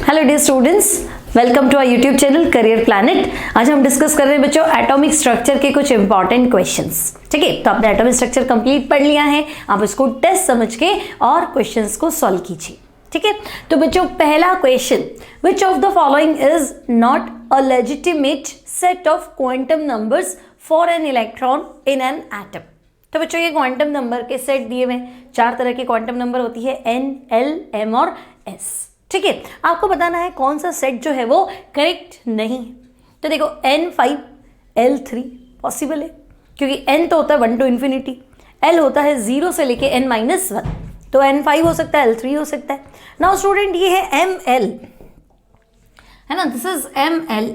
Hello dear students, welcome to our YouTube channel Career Planet. आज हम discuss कर रहे हैं बच्चों एटॉमिक स्ट्रक्चर के कुछ इंपॉर्टेंट क्वेश्चंस। ठीक है, तो आपने एटॉमिक स्ट्रक्चर कंप्लीट पढ़ लिया है, आप इसको टेस्ट समझ के और क्वेश्चंस को सॉल्व कीजिए। ठीक है, तो बच्चों पहला question, which of the following is not a legitimate set of quantum numbers for an electron in an atom. तो बच्चों ये क्वांटम नंबर के सेट दिए हुए, 4 तरह के क्वांटम नंबर होती है, एन, एल, एम और एस। ठीक है, आपको बताना है कौन सा सेट जो है वो करेक्ट नहीं है। तो देखो n5 l3 पॉसिबल है, क्योंकि n तो होता है 1 to infinity, l होता है 0 से लेके n-1, तो n5 हो सकता है, l3 हो सकता है। नाउ स्टूडेंट ये है ml, है ना, दिस इज ml।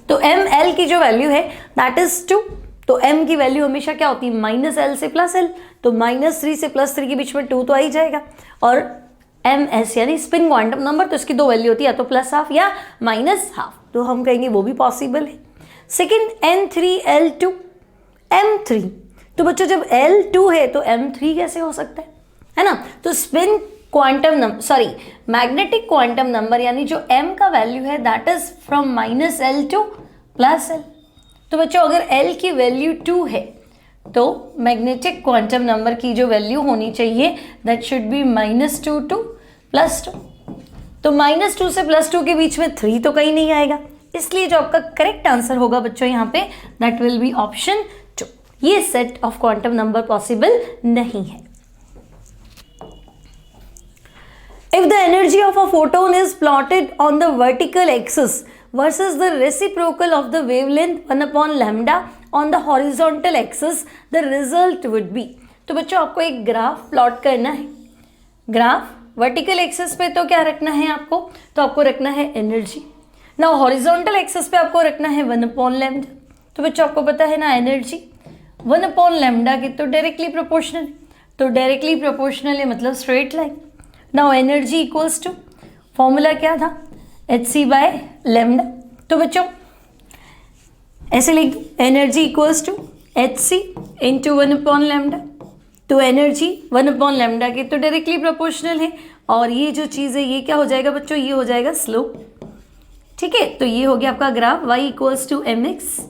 तो ml की जो वैल्यू है दैट इज 2। तो m की वैल्यू हमेशा क्या होती है, -l से +l, तो -3 से +3 के बीच में 2 तो आ ही जाएगा। और ms यानी स्पिन क्वांटम नंबर, तो इसकी 2 वैल्यू होती है, या तो +12 या -12, तो हम कहेंगे वो भी पॉसिबल है। सेकेंड n3l2 m3, तो बच्चों जब l2 है तो m3 कैसे हो सकता है ना। तो spin quantum number, sorry magnetic quantum number, यानी जो m का वैल्यू है that is from -l to +l। तो बच्चों अगर l की वैल्यू 2 है तो मैग्नेटिक क्वांटम नंबर की जो वैल्यू होनी चाहिए दैट शुड बी -2 to +2। तो -2 से +2 के बीच में 3 तो कहीं नहीं आएगा, इसलिए जो आपका करेक्ट आंसर होगा बच्चों यहाँ पे दैट विल बी ऑप्शन 2। ये set of quantum number possible नहीं है। If the energy of a photon is plotted on the vertical axis versus the reciprocal of the wavelength 1/λ on the horizontal axis, the result would be। तो बच्चों आपको एक graph plot करना है। Graph vertical axis पे तो क्या रखना है आपको, तो आपको रखना है एनर्जी। ना हॉरिजॉन्टल एक्सिस पे आपको रखना है 1/λ। तो बच्चों आपको पता है ना एनर्जी 1/λ की तो डायरेक्टली प्रोपोर्शनल, तो डायरेक्टली प्रोपोर्शनल है मतलब straight line. Now energy equals to, formula क्या था, hc/λ। तो बच्चों ऐसे लिख, energy equals to hc into 1/λ। तो एनर्जी 1/λ की तो डायरेक्टली प्रोपोर्शनल है, और ये जो चीज़ है ये क्या हो जाएगा बच्चों, ये हो जाएगा स्लोप। ठीक है, तो ये हो गया आपका graph y equals to mx।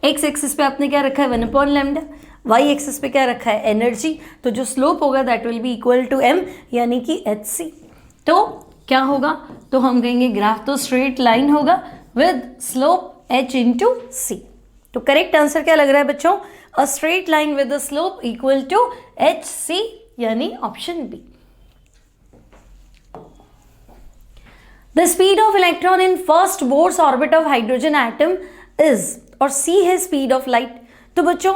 x axis पे आपने क्या रखा है 1/λ, y एक्सिस पे क्या रखा है एनर्जी, तो जो स्लोप होगा that will be equal to m यानी कि hc। तो क्या होगा, तो हम कहेंगे ग्राफ तो स्ट्रेट लाइन होगा with slope h into c। तो करेक्ट आंसर क्या लग रहा है बच्चों, a straight line with slope equal to hc यानी option B. The speed of electron in first Bohr's orbit of hydrogen atom is, और c है स्पीड ऑफ लाइट। तो बच्चों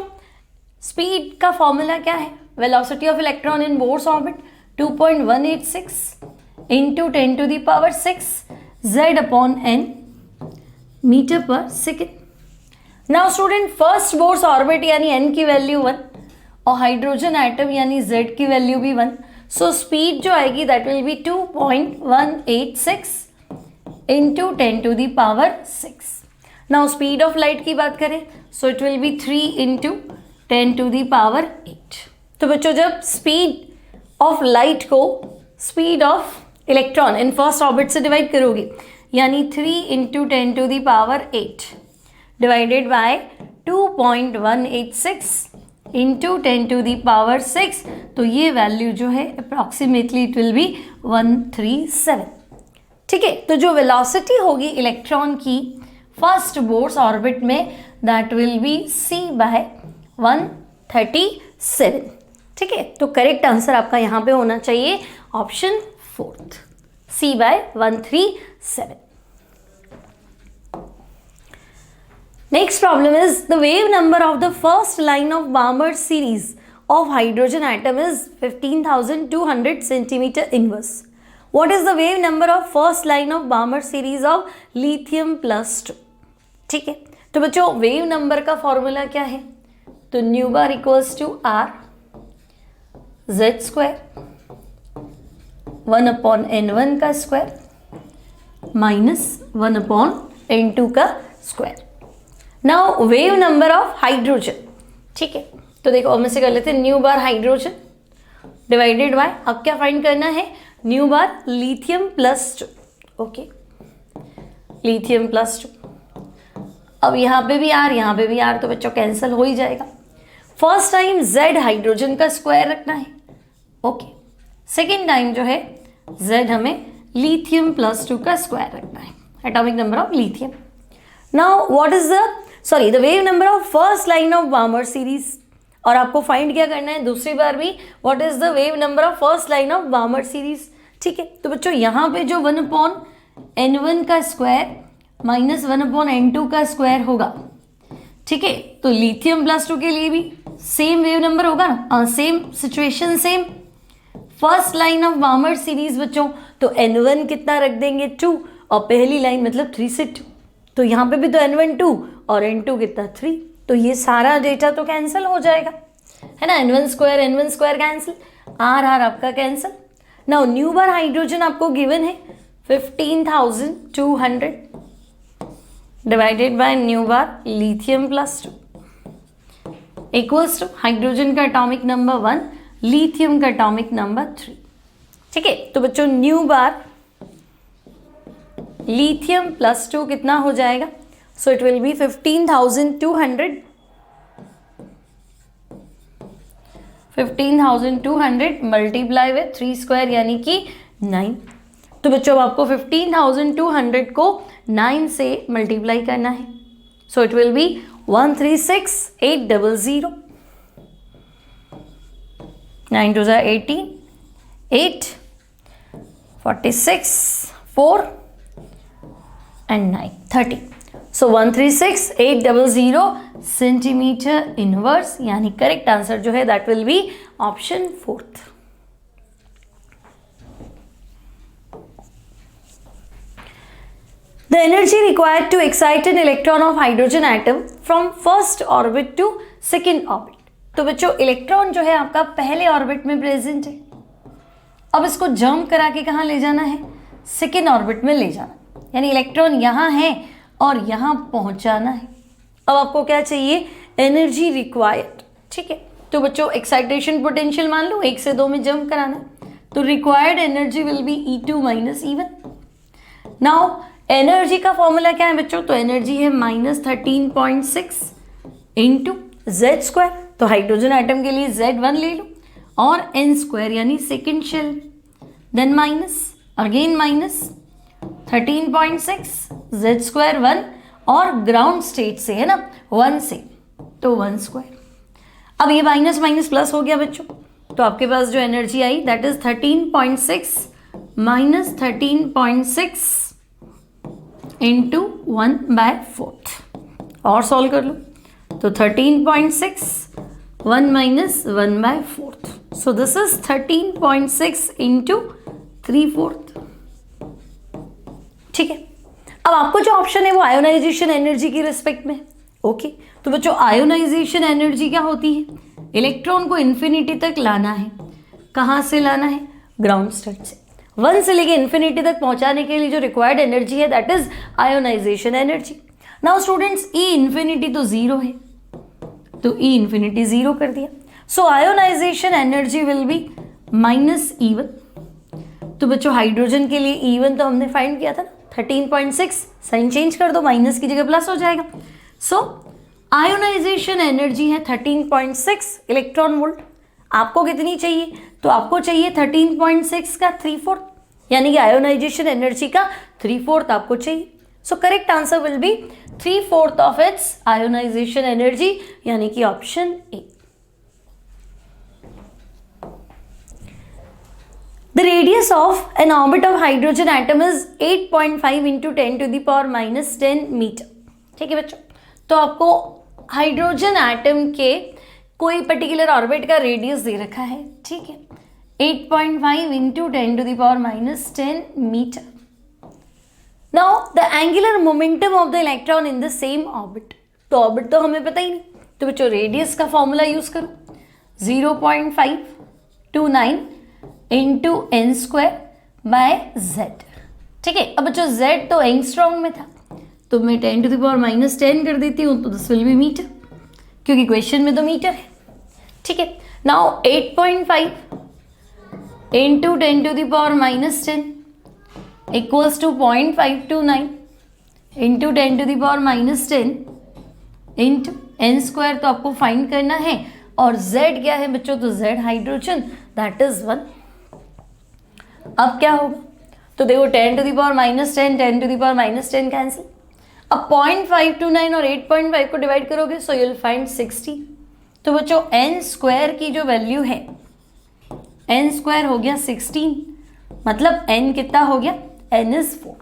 स्पीड का फॉर्मूला क्या है, velocity of electron in Bohr's orbit 2.186 into 10⁶ z/n metre per second. Now student first Bohr's orbit यानी n की value 1 और हाइड्रोजन एटम यानी z की वैल्यू भी 1, सो स्पीड जो आएगी that will B 2.186 into 10⁶। Now speed of light की बात करें so it will be 3 into 10⁸। तो बच्चों जब स्पीड ऑफ लाइट को speed of electron in first orbit से डिवाइड करोगे, यानी 3 इंटू 10⁸ डिवाइडेड बाय 2.186 इंटू 10⁶, तो ये वैल्यू जो है अप्रॉक्सीमेटली इट विल बी 137। ठीक है, तो जो वेलोसिटी होगी इलेक्ट्रॉन की फर्स्ट बोर्स ऑर्बिट में दैट विल बी c/137। ठीक है, तो करेक्ट आंसर आपका यहाँ पे होना चाहिए option 4, c/137। Next problem is the wave number of the first line of Barmer series of hydrogen atom is 15,200 centimetre inverse. What is the wave number of first line of Barmer series of lithium +2। ठीक है, तो बच्चों wave number का formula क्या है, तो nu bar equals to r z² 1/n1 का square minus 1/n2 का square. Now wave number of hydrogen. ठीक है, तो देखो हम इसे कर लेते हैं nu bar hydrogen divided by, अब क्या फाइंड करना है, nu bar lithium plus 2, okay, lithium plus 2। अब यहाँ पे भी आर, यहाँ पे भी आर, तो बच्चों कैंसिल हो ही जाएगा। फर्स्ट टाइम Z हाइड्रोजन का स्क्वायर रखना है, ओके। सेकेंड टाइम जो है Z हमें लिथियम प्लस 2 का स्क्वायर रखना है, atomic number of lithium. Now what is the wave number of first line of Barmer series, और आपको फाइंड क्या करना है दूसरी बार भी, what is the wave number of first line of Barmer series, ठीक है। तो बच्चों यहाँ पे जो 1/n1 का स्क्वायर माइनस 1/n2 का स्क्वायर होगा, ठीक है। तो लिथियम प्लस 2 के लिए भी सेम वेव नंबर होगा ना, same situation, same first line of Barmer series बच्चों, तो n1 कितना रख देंगे 2, और पहली लाइन मतलब 3 से 2, तो यहाँ पे भी तो n1 2 और n2 कितना 3, तो ये सारा डेटा तो कैंसिल हो जाएगा, है ना, n1 स्क्वायर कैंसिल, आर आपका cancel. Now nu bar hydrogen आपको गिवन है 15,200 divided by nu bar lithium plus 2 equals to hydrogen का एटॉमिक नंबर 1, लिथियम का एटॉमिक नंबर 3, ठीक है। तो बच्चों न्यू बार लिथियम प्लस 2 कितना हो जाएगा, so it will be 15,200 multiply with 3 square यानी कि 9। तो बच्चों आपको 15,200 को 9 से मल्टीप्लाई करना है, so it will be 136,800, 9 2 18, 8 46 4 and 9 30, so 136,800 centimetre inverse, यानी करेक्ट आंसर जो है that will be option 4th। The energy required to excite an electron of hydrogen atom from first orbit to second orbit। तो बच्चों electron जो है आपका पहले orbit में प्रेजेंट है, अब इसको जंप करा के कहाँ ले जाना है, सेकेंड ऑर्बिट में ले जाना, यानी इलेक्ट्रॉन यहाँ है और यहाँ पहुँचाना है। अब आपको क्या चाहिए, एनर्जी रिक्वायर्ड, ठीक है। तो बच्चों एक्साइटेशन पोटेंशियल मान लो 1 से 2 में जंप कराना, तो required energy will be E2 minus E1। Now energy का फॉर्मूला क्या है बच्चों, तो एनर्जी है -13.6 इंटू Z स्क्वायर, तो हाइड्रोजन एटम के लिए Z1 ले लो, और n स्क्वायर यानी second shell, then minus again minus 13.6 Z square 1, और ग्राउंड स्टेट से है ना 1 से, तो 1 स्क्वायर। अब ये माइनस माइनस प्लस हो गया बच्चों, तो आपके पास जो energy I that is 13.6 minus 13.6 into 1/4, और सॉल्व कर लो, तो 13.6 1 minus 1/4, so this is 13.6 into 3/4, ठीक है। अब आपको जो ऑप्शन है वो आयोनाइजेशन एनर्जी की रिस्पेक्ट में, ओके। तो बच्चों आयोनाइजेशन एनर्जी क्या होती है, इलेक्ट्रॉन को इन्फिनिटी तक लाना है, कहाँ से लाना है, ग्राउंड स्टेट से, 1 से लेके इन्फिनिटी तक पहुंचाने के लिए जो रिक्वायर्ड एनर्जी है that is ionisation energy. Now students E infinity तो 0 है, तो ई इन्फिनिटी 0 कर दिया, so ionisation energy will be minus E1। तो बच्चों हाइड्रोजन के लिए E1 तो हमने फाइंड किया था ना 13.6, साइन चेंज कर दो, माइनस की जगह प्लस हो जाएगा, सो आयोनाइजेशन एनर्जी है 13.6 इलेक्ट्रॉन वोल्ट। आपको कितनी चाहिए, तो आपको चाहिए 13.6 का 3/4, यानी कि आयोनाइजेशन एनर्जी का 3/4 आपको चाहिए, so correct answer will be 3/4 of its ionisation energy, यानी कि option A. The radius of an orbit of hydrogen atom is 8.5 into 10 to the power minus 10 metre, ठीक है बच्चों। तो आपको हाइड्रोजन एटम के कोई पर्टिकुलर ऑर्बिट का रेडियस दे रखा है, ठीक है, 8.5 into 10 to the power minus 10 metre. Now the angular momentum of the electron in the same orbit, तो ऑर्बिट तो हमें पता ही नहीं, तो बच्चों रेडियस का फॉर्मूला यूज करो, 0.529 into N square by Z, ठीक है। अब बच्चों जेड तो एंगस्ट्रॉम में था, तो मैं 10 to the power minus 10 कर देती हूँ, तो दिस विल बी मीटर, क्योंकि क्वेश्चन में तो मीटर है, ठीक है। Now 8.5 into 10 to the power minus 10 equals to 0.529 into 10 to the power minus 10 into n square तो आपको फाइंड करना है, और z क्या है बच्चों, तो z हाइड्रोजन, दैट इज 1। अब क्या होगा, तो देखो 10 to the power minus 10, 10 to the power minus 10 cancel. अब 0.529 और 8.5 को डिवाइड करोगे सो यू विल फाइंड 60। तो बच्चों n स्क्वायर की जो वैल्यू है, n स्क्वायर हो गया 16, मतलब n कितना हो गया, n is 4।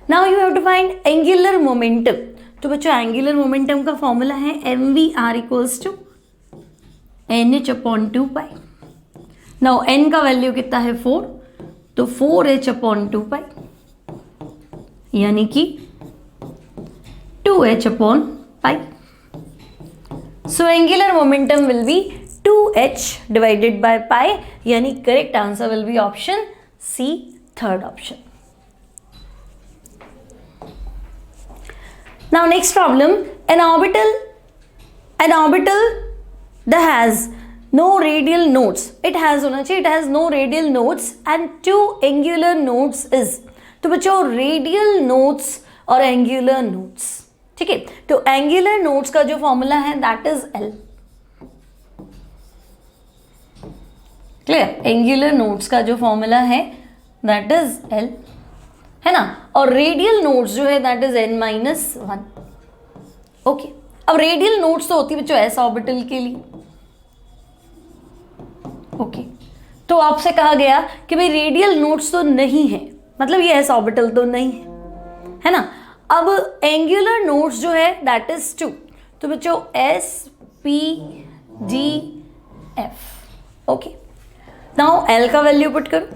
Now you have to find angular momentum. तो बच्चों एंगुलर मोमेंटम का फॉर्मूला है mvr equals to nh upon 2 pi. Now n का वैल्यू कितना है 4, तो 4h अपॉन 2 पाई, यानी कि 2h upon pi. So angular momentum will be 2h divided by pi, यानी correct answer will be option C, third option. Now next problem, an orbital that has no radial nodes, it has होना चाहिए, it has no radial nodes and 2 angular nodes is। तो बच्चों radial nodes और angular nodes, ठीक है, तो angular nodes का जो फॉर्मूला है that is L, clear, angular nodes का जो फॉर्मूला है that is L, है ना, और रेडियल नोड्स जो है दैट इज n-1। ओके, अब रेडियल नोड्स तो होती है बच्चों एस ऑर्बिटल के लिए। ओके, तो आपसे कहा गया कि भाई रेडियल नोड्स तो नहीं है, मतलब ये एस ऑर्बिटल तो नहीं है ना। अब एंगुलर नोड्स जो है दैट इज 2, तो बच्चों S P D F. Okay, now L का वैल्यू पुट करो,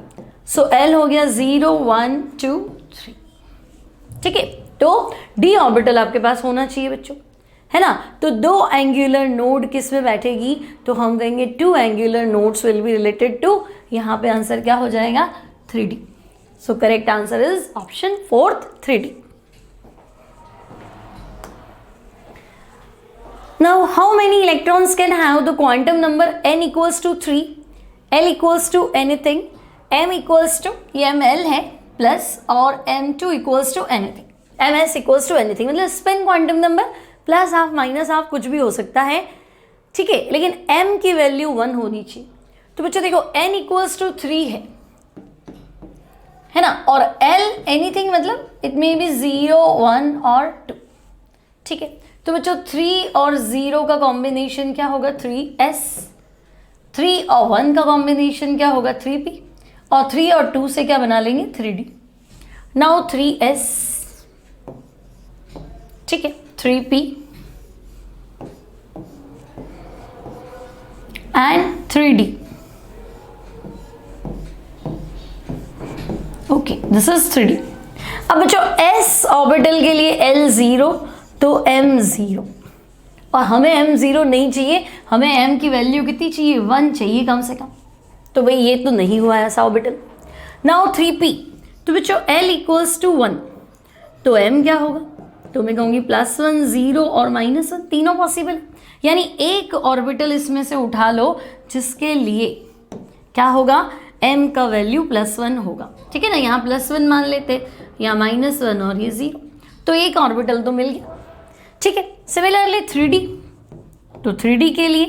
सो एल हो गया 0 1 2 3, ठीक है, तो डी ऑर्बिटल आपके पास होना चाहिए बच्चों, है ना। तो 2 एंगुलर नोड किस में बैठेगी, तो हम कहेंगे 2 angular nodes will be related to, यहाँ पे आंसर क्या हो जाएगा 3D। So correct answer is option fourth 3D। Now how many electrons can have the quantum number n equals to 3, l equals to anything, m equals to, ये ml है plus, और m2 equals to anything, ms equals to anything, मतलब spin quantum number plus half minus half कुछ भी हो सकता है, ठीक है, लेकिन m की वैल्यू 1 होनी चाहिए। तो बच्चों देखो n इक्वल्स टू 3 है ना, और l एनीथिंग मतलब इट मे बी 0 1 और 2, ठीक है। तो बच्चों 3 और 0 का कॉम्बिनेशन क्या होगा 3s, 3 और 1 का कॉम्बिनेशन क्या होगा 3p, और 3 और 2 से क्या बना लेंगे 3d। नाउ 3s, ठीक है, 3p and 3d। Okay, this is 3d। अब बच्चों s ऑर्बिटल के लिए l 0 तो m 0, और हमें m 0 नहीं चाहिए, हमें m की वैल्यू कितनी चाहिए 1 चाहिए कम से कम, तो भाई ये तो नहीं हुआ ऐसा ऑर्बिटल। नाउ 3p, तो बच्चों l इक्वल्स टू 1, तो m क्या होगा, तो मैं कहूँगी +1 0 और -1, तीनों पॉसिबल, यानी एक ऑर्बिटल इसमें से उठा लो जिसके लिए क्या होगा m का वैल्यू +1 होगा, ठीक है ना, यहाँ +1 मान लेते, यहाँ -1 और ये 0, तो एक ऑर्बिटल तो मिल गया, ठीक है। सिमिलरली 3D, तो 3D के लिए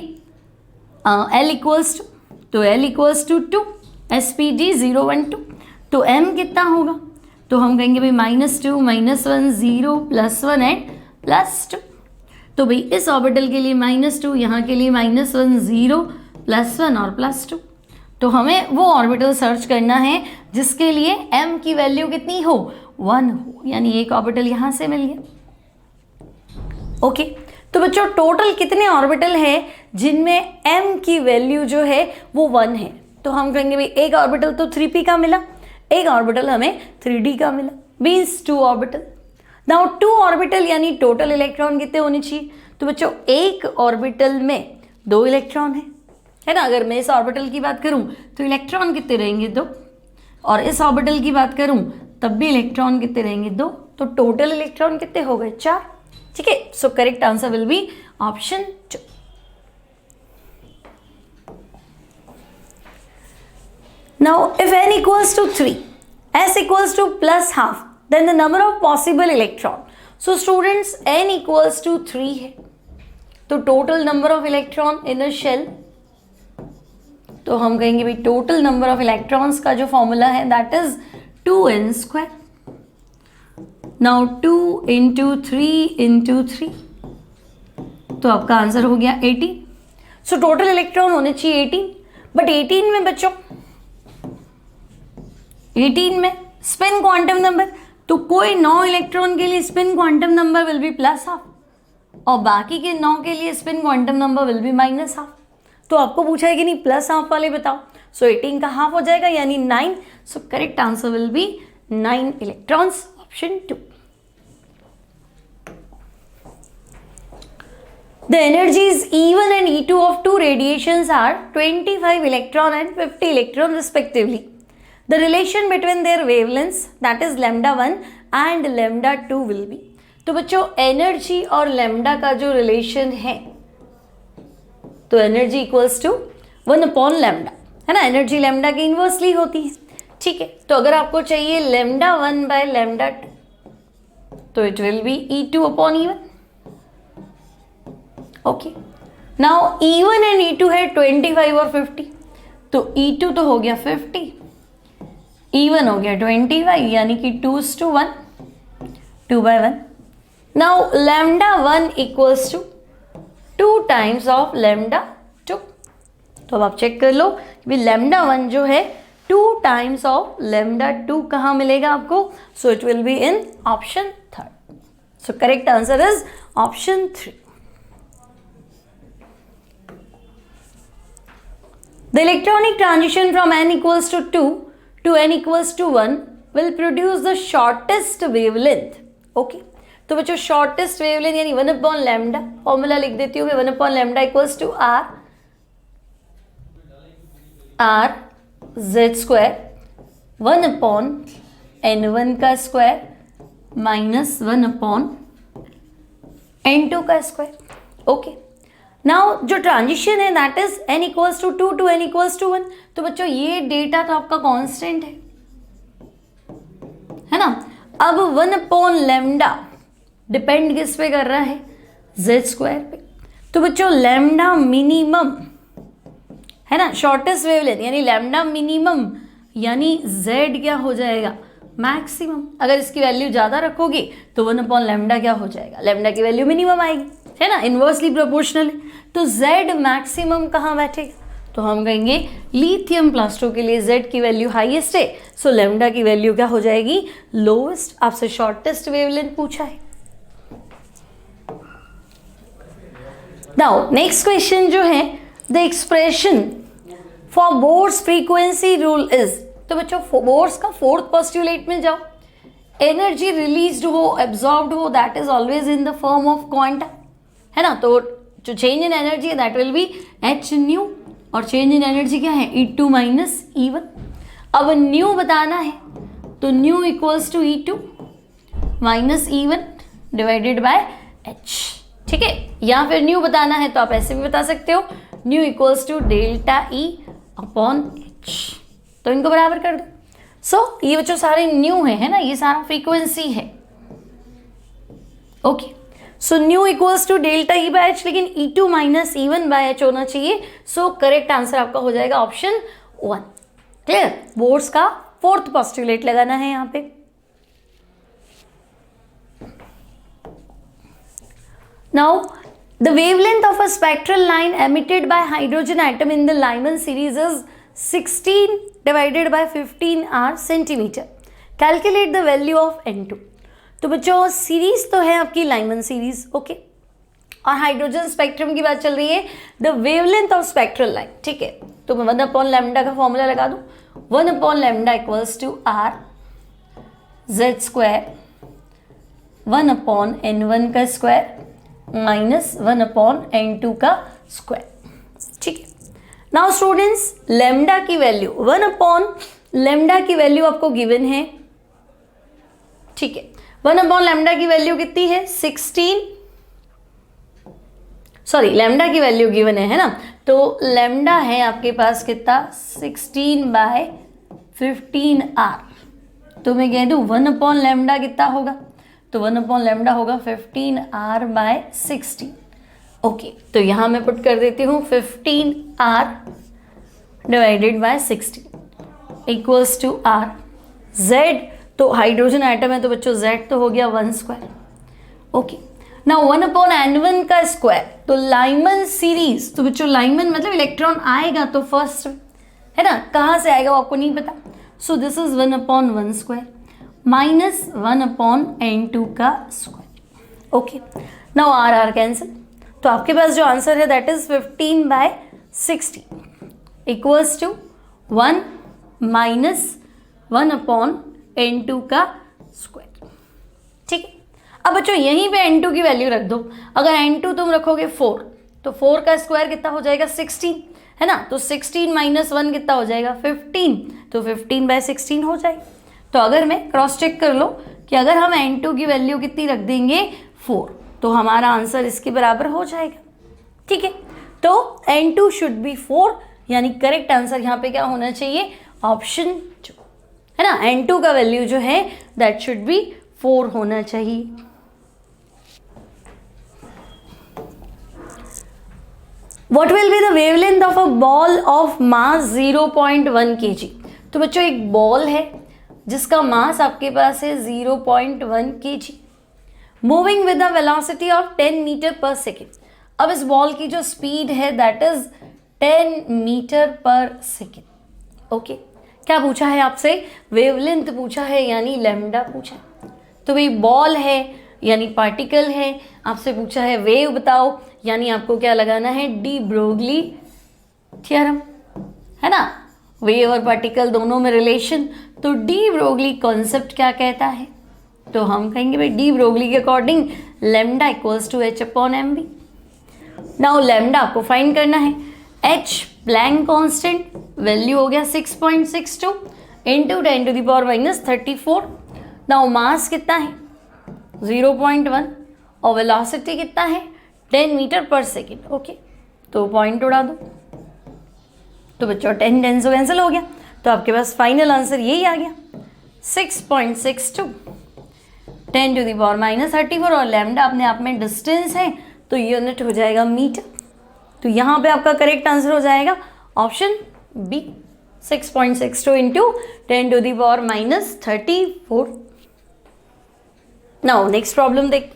l इक्वल्स टू, तो l इक्वल्स टू 2 spg 0 1 2, तो m कितना होगा, तो हम कहेंगे भाई -2 -1 0 +1 एंड +2, तो भाई इस ऑर्बिटल के लिए -2, यहाँ के लिए -1 0 +1 और +2, तो हमें वो ऑर्बिटल सर्च करना है जिसके लिए m की वैल्यू कितनी हो 1 हो, यानी एक ऑर्बिटल यहाँ से मिल गया। ओके, तो बच्चों टोटल कितने ऑर्बिटल है जिनमें m की वैल्यू जो है वो 1 है, तो हम कहेंगे भाई एक ऑर्बिटल तो 3p का मिला, एक ऑर्बिटल हमें 3d का मिला, मीन्स 2 ऑर्बिटल। नाउ 2 ऑर्बिटल यानी टोटल इलेक्ट्रॉन कितने होने चाहिए, तो बच्चों एक ऑर्बिटल में 2 इलेक्ट्रॉन है ना। अगर मैं इस ऑर्बिटल की बात करूं तो इलेक्ट्रॉन कितने रहेंगे 2, और इस ऑर्बिटल की बात करूं तब भी इलेक्ट्रॉन कितने रहेंगे 2, तो टोटल इलेक्ट्रॉन कितने हो गए 4, ठीक है। सो correct answer will be option 2। Now if n equals to 3, s equals to plus half, then the number of possible electron. So students, n equals to 3 है, तो total number of electron in a shell, तो हम कहेंगे भाई total number of electrons का जो formula है that is 2n square. Now 2 into 3 into 3, तो आपका आंसर हो गया 18. सो टोटल इलेक्ट्रॉन होने चाहिए 18, बट 18 में बच्चों 18 में स्पिन क्वांटम नंबर, तो कोई 9 इलेक्ट्रॉन के लिए spin quantum number will be plus half और बाकी के 9 के लिए spin quantum number will be minus half. तो आपको पूछा है कि नहीं प्लस हाफ वाले बताओ, सो 18 का हाफ हो जाएगा यानी 9. सो correct answer will B 9 electrons, option 2. The energies E1 and E2 of two radiations are 25 electron and 50 electron respectively. The relation between their wavelengths, that is lambda 1 and lambda 2 will be. तो बच्चों energy और lambda का जो relation है, तो energy equals to 1 upon lambda, है ना. Energy lambda की इन्वर्सली होती है, ठीक है. तो अगर आपको चाहिए लैम्डा 1 बाय लैम्डा 2, तो it will be E2 upon E1. Okay, now E1 and E2 है 25 और 50, तो E2 तो हो गया 50, E1 हो गया 25, यानी कि 2:1, 2/1. Now lambda 1 equals to 2 times of lambda 2. तो अब आप चेक कर लो कि लैम्डा 1 जो है 2 टाइम्स ऑफ लैम्डा 2 कहाँ मिलेगा आपको, so it will be in option 3. So correct answer is option 3. The electronic transition from n equals to 2 to n equals to 1 will produce the shortest wavelength. Okay, तो बच्चों shortest wavelength यानी 1 upon lambda, formula लिख देती हूँ मैं, 1 upon lambda equals to r z square 1 upon n1 का square minus 1 upon n2 का square. Okay, now जो ट्रांजिशन है that is n equals to 2 to n equals to 1. तो बच्चों ये डेटा तो आपका कांस्टेंट है ना. अब 1 अपॉन लैम्डा डिपेंड किस पे कर रहा है, z स्क्वायर पे. तो बच्चों लैम्डा मिनिमम है ना, शॉर्टेस्ट वेवलेंथ यानी लैम्डा मिनिमम यानी z क्या हो जाएगा, मैक्सिमम. अगर इसकी वैल्यू ज़्यादा रखोगे तो 1 अपॉन लैम्डा क्या हो जाएगा, लैम्डा की वैल्यू मिनिमम आएगी, है ना, इन्वर्सली प्रोपोर्शनल. तो z मैक्सिमम कहाँ बैठेगा, तो हम कहेंगे लिथियम प्लस 2 के लिए z की वैल्यू हाईएस्ट है, सो लैम्डा की वैल्यू क्या हो जाएगी, लोवेस्ट. आपसे शॉर्टेस्ट वेवलेंथ पूछा है. नाउ नेक्स्ट क्वेश्चन जो है, the expression for Bohr's frequency rule is. तो बच्चों बोर्स का फोर्थ पोस्टुलेट में जाओ, एनर्जी रिलीज्ड हो एब्जॉर्ब्ड हो that is always in the form of quanta, है ना. तो जो चेंज इन एनर्जी है that will be h nu, और चेंज इन एनर्जी क्या है, E2 माइनस E1. अब न्यू बताना है तो nu equals to E2 minus E1 divided by h, ठीक है. या फिर न्यू बताना है तो आप ऐसे भी बता सकते हो, nu equals to delta E upon h. तो इनको बराबर कर दो. सो ये बच्चों सारे न्यू है ना, ये सारा फ्रीक्वेंसी है. Okay, so nu equals to delta E by H, लेकिन E2 minus E1 by H होना चाहिए. सो करेक्ट आंसर आपका हो जाएगा ऑप्शन 1. क्लियर. बोर्ड्स का फोर्थ पोस्टुलेट लगाना है यहाँ पे. Now the wavelength of a spectral line emitted by hydrogen atom in the Lyman series is 16 divided by 15 R centimetre. Calculate the value of n2. तो बच्चों सीरीज तो है आपकी लाइमन सीरीज, ओके, और हाइड्रोजन स्पेक्ट्रम की बात चल रही है, the wavelength of spectral line, ठीक है. तो मैं 1 अपॉन लैम्डा का फॉर्मूला लगा दूं, 1 upon lambda equals to R z square 1 upon n1 का स्क्वायर माइनस 1 अपॉन n2 का स्क्वायर, ठीक है. नाउ स्टूडेंट्स लैम्डा की वैल्यू 1 अपॉन लैम्डा की वैल्यू आपको गिवन है, ठीक है. 1 अपॉन लैम्डा की वैल्यू कितनी है, 16, सॉरी लैम्डा की वैल्यू गिवन है ना, तो लैम्डा है आपके पास कितना, 16 बाय 15R, तो मैं कह दूँ 1/λ कितना होगा, तो 1/λ होगा 15R/16। ओके, तो यहाँ मैं पुट कर देती हूँ 15R divided by 16 equals to R। Z तो हाइड्रोजन आइटम है तो बच्चों Z तो हो गया 1/2। ओके, नाउ 1/n1 का स्क्वायर, तो लाइमन सीरीज, तो बच्चों लाइमन मतलब इलेक्ट्रॉन आएगा तो फर्स्ट है ना, कहाँ से आएगा वो आपको नहीं पता, so this is 1/1² minus 1/n2 का square. Okay, now R cancel, तो आपके पास जो आंसर है that is 15/60 equals to 1 minus 1/n2 का स्क्वायर। ठीक है, अब बच्चों यहीं पे n2 की वैल्यू रख दो। अगर n2 तुम रखोगे 4, तो 4 का स्क्वायर कितना हो जाएगा 16 है ना, तो 16 माइनस 1 कितना हो जाएगा 15, तो 15/16 हो जाएगा। तो अगर मैं क्रॉस चेक कर लो कि अगर हम n2 की वैल्यू कितनी रख देंगे 4, तो हमारा आंसर इसके बराबर हो जाएगा। ठीक है, तो n2 शुड बी 4, यानी करेक्ट आंसर यहाँ पे क्या होना चाहिए, ऑप्शन 2 है ना, n2 का वैल्यू जो है दैट शुड बी 4 होना चाहिए। What will be the wavelength of a ball of mass 0.1 kg? तो बच्चों एक बॉल है जिसका मास आपके पास है 0.1 kg, moving with the velocity of 10 metre per second. अब इस बॉल की जो स्पीड है that is 10 metre per second. Okay, क्या पूछा है आपसे, वेवलेंथ पूछा है यानी लैम्डा पूछा है। तो भाई बॉल है यानी पार्टिकल है, आपसे पूछा है वेव बताओ, यानी आपको क्या लगाना है, डी ब्रोगली थ्योरम है ना, वेव और पार्टिकल दोनों में रिलेशन, तो डी ब्रोगली कॉन्सेप्ट क्या कहता है, तो हम कहेंगे भाई डी ब्रोगली के according lambda equals to h/mv। Now lambda आपको फाइंड करना है, h प्लैंक कांस्टेंट वैल्यू हो गया 6.62 इंटू 10⁻34। नाउ मास कितना है 0.1 और वेलोसिटी कितना है 10 मीटर पर सेकेंड। ओके, तो पॉइंट उड़ा दो, तो बच्चों 10 कैंसिल हो गया, तो आपके पास फाइनल आंसर यही आ गया 6.62 10⁻34, और लैम्डा अपने आप में डिस्टेंस है तो यूनिट हो जाएगा मीटर। तो यहाँ पे आपका करेक्ट आंसर हो जाएगा ऑप्शन बी 6.62 इंटू 10⁻34। नाउ नेक्स्ट प्रॉब्लम देख।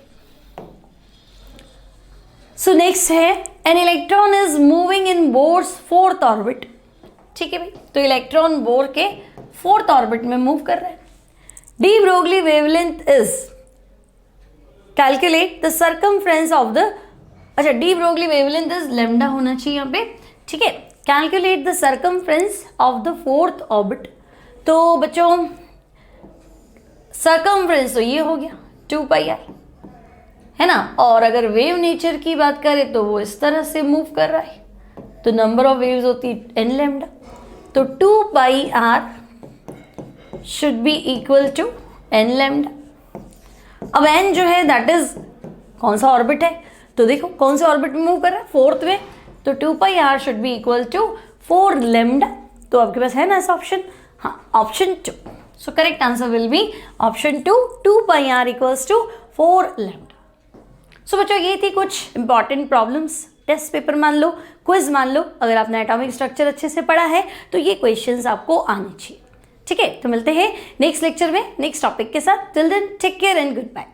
सो नेक्स्ट है an electron is moving in Bohr's 4th orbit. ठीक है भाई, तो इलेक्ट्रॉन बोर के 4th ऑर्बिट में मूव कर रहा है। De Broglie wavelength is, calculate the circumference of the, अच्छा de Broglie wavelength is lambda होना चाहिए यहाँ पे। ठीक है, calculate the circumference of the 4th orbit. तो बच्चों सर्कमफ्रेंस तो ये हो गया 2πr है ना, और अगर वेव नेचर की बात करें तो वो इस तरह से मूव कर रहा है, तो नंबर ऑफ वेव्स होती है n लैम्डा, तो 2πr should be equal to n lambda. अब n जो है दैट इज कौन सा ऑर्बिट है, तो देखो कौन से ऑर्बिट में मूव कर रहा है 4th में, तो 2πr should be equal to 4 lambda. तो आपके पास है ना ऐसा ऑप्शन, हाँ option 2। So correct answer will be option 2 2πr equals to 4 lambda. So बच्चों ये थी कुछ इंपॉर्टेंट प्रॉब्लम्स, टेस्ट पेपर मान लो, क्विज मान लो, अगर आपने एटॉमिक स्ट्रक्चर अच्छे से पढ़ा है तो ये क्वेश्चंस आपको आने चाहिए। ठीक है, तो मिलते हैं नेक्स्ट लेक्चर में नेक्स्ट टॉपिक के साथ। Till then take care and good bye.